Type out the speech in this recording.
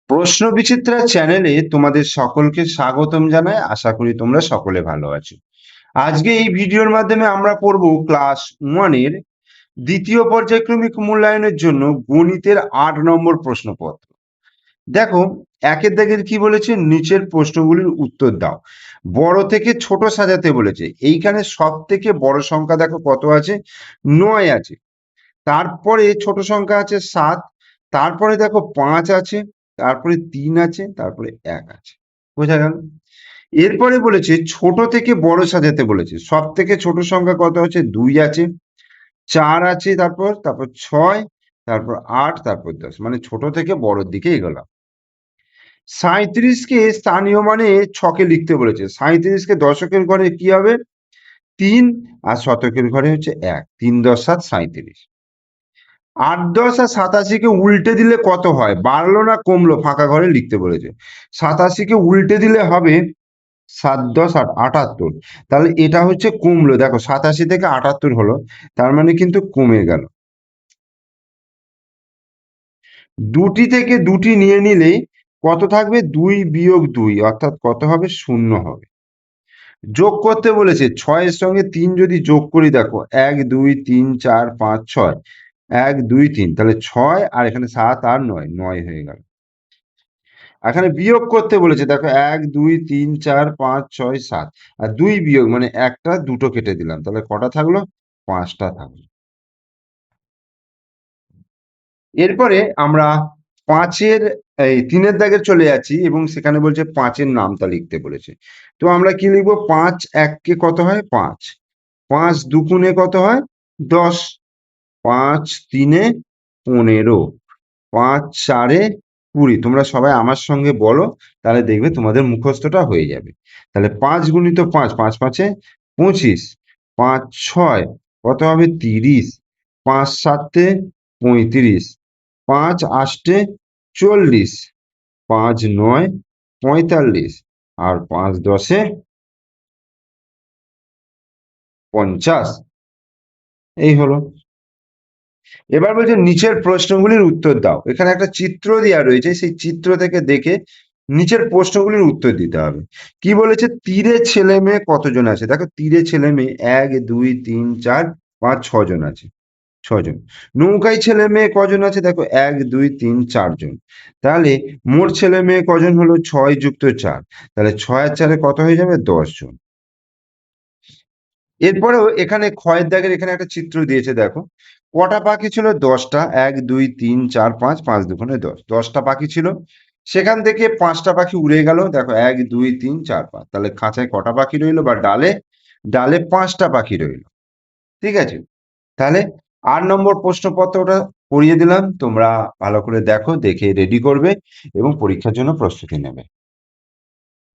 প্রশ্ন বিচিত্রা চ্যানেলে তোমাদের সকলকে স্বাগতম জানাই। আশা করি তোমরা সকলে ভালো আছো। আজকে এই ভিডিওর মাধ্যমে আমরা পড়ব ক্লাস 1 এর দ্বিতীয় পর্যায়ক্রমিক মূল্যায়নের জন্য গণিতের 8 নম্বর প্রশ্নপত্র। দেখো, একের দাগের কি বলেছে, নিচের প্রশ্নগুলির উত্তর দাও। বড় থেকে ছোট সাজাতে বলেছে। এইখানে সব থেকে বড় সংখ্যা দেখো কত আছে, 9 আছে। তারপরে ছোট সংখ্যা আছে 7, তারপরে দেখো 5 আছে, তারপরে 3 আছে, তারপরে 1 আছে। বোঝা গেল? এরপরে বলেছে ছোট থেকে বড় সাজাতে বলেছে। সব থেকে ছোট সংখ্যা কত আছে, 2 আছে, 4 আছে, তারপর 6, তারপর 8, তারপর 10, মানে ছোট থেকে বড়র দিকে এগোলাম। 37কে স্থানীয় মানে ছকে লিখতে বলেছে। 37কে দশকের ঘরে কি হবে, 3, আর শতকের ঘরে হচ্ছে 1। 3 10 7 37। 8 10 আর 87কে উল্টে দিলে কত হয়, বাড়লো না কমলো, ফাঁকা ঘরে লিখতে বলেছে। 87কে উল্টে দিলে হবে 7 10 8 78। তাহলে এটা হচ্ছে কমলো, দেখো 87 থেকে 78 হলো, তার মানে কিন্তু কমে গেল। দুটি থেকে দুটি নিয়ে নিলে কত থাকবে, 2 বিয়োগ 2, অর্থাৎ কত হবে, 0 হবে। যোগ করতে বলেছে, 6 এর সঙ্গে 3 যদি যোগ করি, দেখো 1 2 3 4 5 6, 1 2 3, তাহলে 6, আর এখানে 7 আর 9, 9 হয়ে গেল। এখানে বিয়োগ করতে বলেছে, দেখো 1 2 3 4 5 6 7, আর 2 বিয়োগ মানে একটা, দুটো কেটে দিলাম, তাহলে কটা থাকলো, 5টা থাকলো। এরপরে আমরা 5-এর এই 3-এর দাগে চলে যাচ্ছি, এবং সেখানে বলছে 5-এর নামতা লিখতে বলেছে। তো আমরা কি লিখবো, 5 1 কে কত হয়, 5, 5 2 কত হয়, 10, 5 3 15, 5 4 20। তোমরা সবাই আমার সঙ্গে বলো, তাহলে দেখবে তোমাদের মুখস্থটা হয়ে যাবে। তাহলে 5 গুণিত 5, 5 5 25, 5 6 কত হবে, 30, 5 7 35, 5 8 40, 5 9 45, আর 5 10 50। এই হলো। এবার বলছে নিচের প্রশ্নগুলির উত্তর দাও। এখানে একটা চিত্র দেওয়া রয়েছে, সেই চিত্র থেকে দেখে নিচের প্রশ্নগুলির উত্তর দিতে হবে। কি বলেছে, তীরে ছেলে মেয়ে কতজন আছে। দেখো তীরে ছেলে মেয়ে 1 2 3 4 5 6 জন আছে, 6 জন। নৌকায় ছেলে মেয়ে কজন আছে, দেখো 1 2 3 4 জন। তাহলে মোট ছেলে মেয়ে কজন হলো, 6 যুক্ত 4, তাহলে 6 আর 4 কত হয়ে যাবে, 10 জন। এরপরেও এখানে ক্ষয়ের দাগের এখানে একটা চিত্র দিয়েছে, দেখো কটা পাখি ছিল, 10টা। 1 2 3 4 5, 5 2 10, 10টা পাখি ছিল। সেখান থেকে 5টা পাখি উড়ে গেল, দেখো 1 2 3 4 5, তাহলে খাঁচায় কটা পাখি রইলো, বা ডালে, ডালে 5টা পাখি রইলো। ঠিক আছে, তাহলে 8 নম্বর প্রশ্নপত্রটা করিয়ে দিলাম। তোমরা ভালো করে দেখো, দেখে রেডি করবে এবং পরীক্ষার জন্য প্রস্তুতি নেবে।